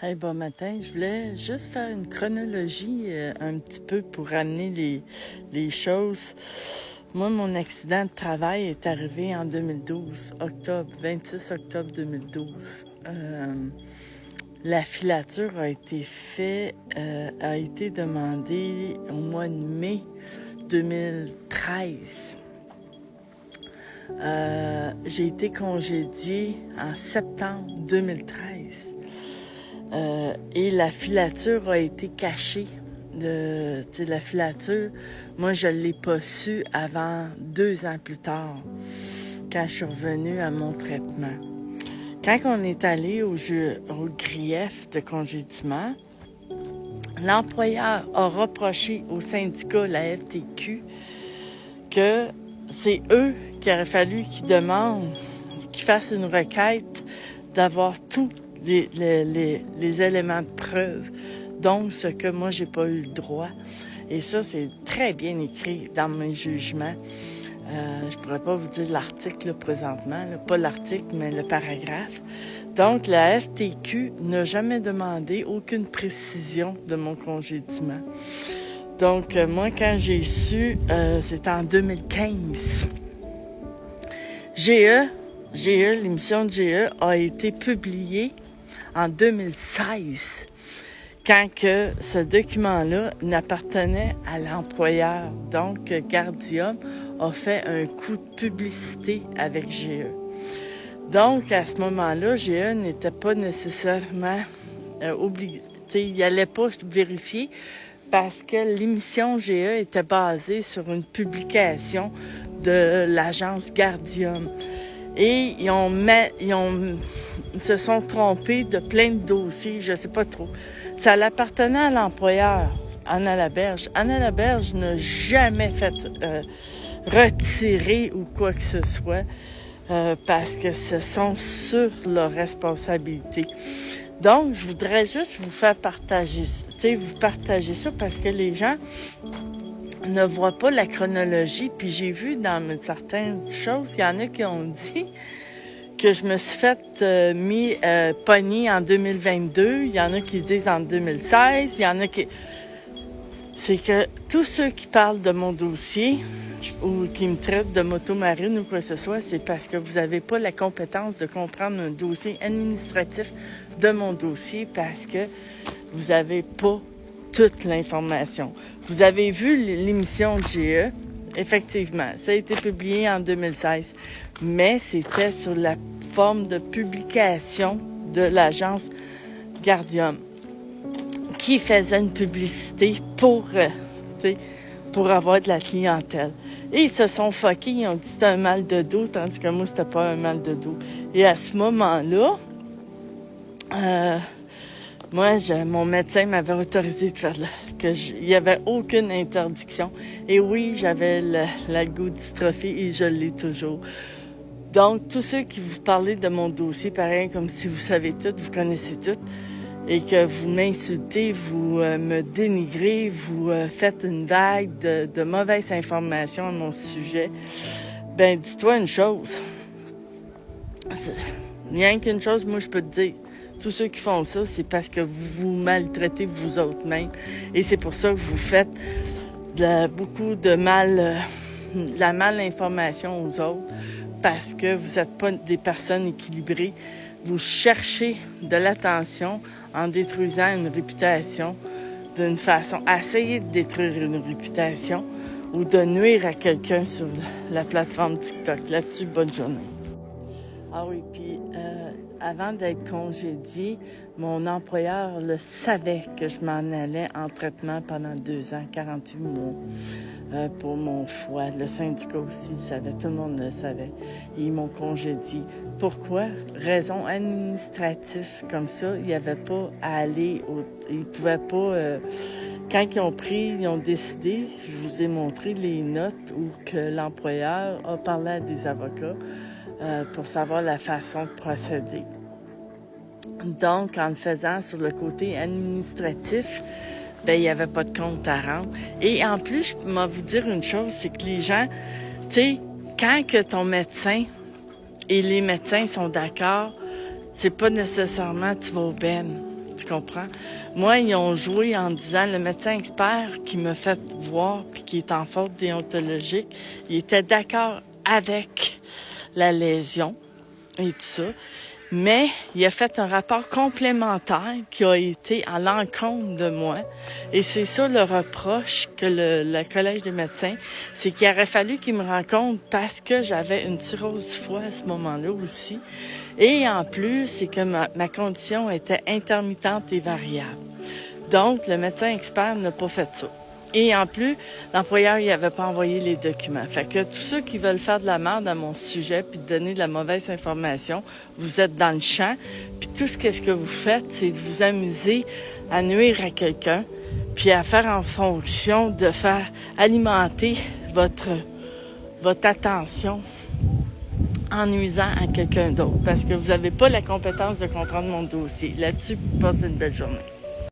Hey, bon matin. Je voulais juste faire une chronologie un petit peu pour ramener les choses. Moi, mon accident de travail est arrivé en 2012, 26 octobre 2012. La filature a été demandée au mois de mai 2013. J'ai été congédiée en septembre 2013. Et la filature a été cachée. La filature, moi, je ne l'ai pas su avant 2 ans plus tard, quand je suis revenue à mon traitement. Quand on est allé au grief de congédiement, l'employeur a reproché au syndicat, la FTQ, que c'est eux qu'il aurait fallu qu'ils fassent une requête d'avoir tous les éléments de preuve, donc ce que moi j'ai pas eu le droit. Et ça, c'est très bien écrit dans mes jugements. Je pourrais pas vous dire l'article là, présentement, là, pas l'article, mais le paragraphe. Donc, la FTQ n'a jamais demandé aucune précision de mon congédiement. Donc, moi, quand j'ai su, c'était en 2015. L'émission de GE a été publiée en 2016, quand que ce document-là n'appartenait à l'employeur. Donc, Gardium a fait un coup de publicité avec GE. Donc, à ce moment-là, GE n'était pas nécessairement obligé, il n'allait pas vérifier parce que l'émission GE était basée sur une publication de l'agence Gardium. Et ils se sont trompés de plein de dossiers, je sais pas trop. Ça appartenait à l'employeur, Anna Laberge. Anna Laberge n'a jamais fait retirer ou quoi que ce soit parce que ce sont sur leur responsabilité. Donc, je voudrais juste vous faire partager ça parce que les gens ne voient pas la chronologie. Puis j'ai vu dans certaines choses, il y en a qui ont dit que je me suis fait pogner en 2022. Il y en a qui disent en 2016. Il y en a qui... C'est que tous ceux qui parlent de mon dossier ou qui me traitent de motomarine ou quoi que ce soit, c'est parce que vous n'avez pas la compétence de comprendre un dossier administratif de mon dossier parce que vous n'avez pas toute l'information. Vous avez vu l'émission de GE, effectivement, ça a été publié en 2016, mais c'était sur la forme de publication de l'agence Gardium qui faisait une publicité pour avoir de la clientèle. Et ils se sont fuckés, ils ont dit que c'était un mal de dos, tandis que moi, c'était pas un mal de dos. Et à ce moment-là, mon médecin m'avait autorisé de faire il n'y avait aucune interdiction. Et oui, j'avais l'algodystrophie et je l'ai toujours. Donc, tous ceux qui vous parlent de mon dossier, pareil, comme si vous savez tout, vous connaissez tout, et que vous m'insultez, vous me dénigrez, vous faites une vague de mauvaises informations à mon sujet, ben dis-toi une chose. Rien qu'une chose, moi, je peux te dire. Tous ceux qui font ça, c'est parce que vous vous maltraitez vous autres mêmes. Et c'est pour ça que vous faites beaucoup de la malinformation aux autres, parce que vous n'êtes pas des personnes équilibrées. Vous cherchez de l'attention en détruisant une réputation d'une façon. Essayez de détruire une réputation ou de nuire à quelqu'un sur la plateforme TikTok. Là-dessus, bonne journée. Ah oui, puis avant d'être congédiée, mon employeur le savait que je m'en allais en traitement pendant 2 ans, 48 mois, pour mon foie. Le syndicat aussi le savait, tout le monde le savait. Et ils m'ont congédiée. Pourquoi? Raison administrative. Comme ça, il n'y avait pas à aller, ils ne pouvaient pas... quand ils ont décidé, je vous ai montré les notes où que l'employeur a parlé à des avocats, pour savoir la façon de procéder. Donc, en le faisant sur le côté administratif, ben il n'y avait pas de compte à rendre. Et en plus, je peux vous dire une chose, c'est que les gens, tu sais, quand que ton médecin et les médecins sont d'accord, c'est pas nécessairement tu vas au BEM. Tu comprends? Moi, ils ont joué en disant, le médecin expert qui m'a fait voir, puis qui est en faute déontologique, il était d'accord avec la lésion et tout ça. Mais il a fait un rapport complémentaire qui a été à l'encontre de moi. Et c'est ça le reproche que le Collège des médecins, c'est qu'il aurait fallu qu'il me rencontre parce que j'avais une cirrhose du foie à ce moment-là aussi. Et en plus, c'est que ma condition était intermittente et variable. Donc, le médecin expert n'a pas fait ça. Et en plus, l'employeur, il avait pas envoyé les documents. Fait que tous ceux qui veulent faire de la merde à mon sujet puis donner de la mauvaise information, vous êtes dans le champ. Puis tout ce que vous faites, c'est de vous amuser à nuire à quelqu'un puis à faire en fonction de faire alimenter votre attention en nuisant à quelqu'un d'autre parce que vous n'avez pas la compétence de comprendre mon dossier. Là-dessus, passez une belle journée.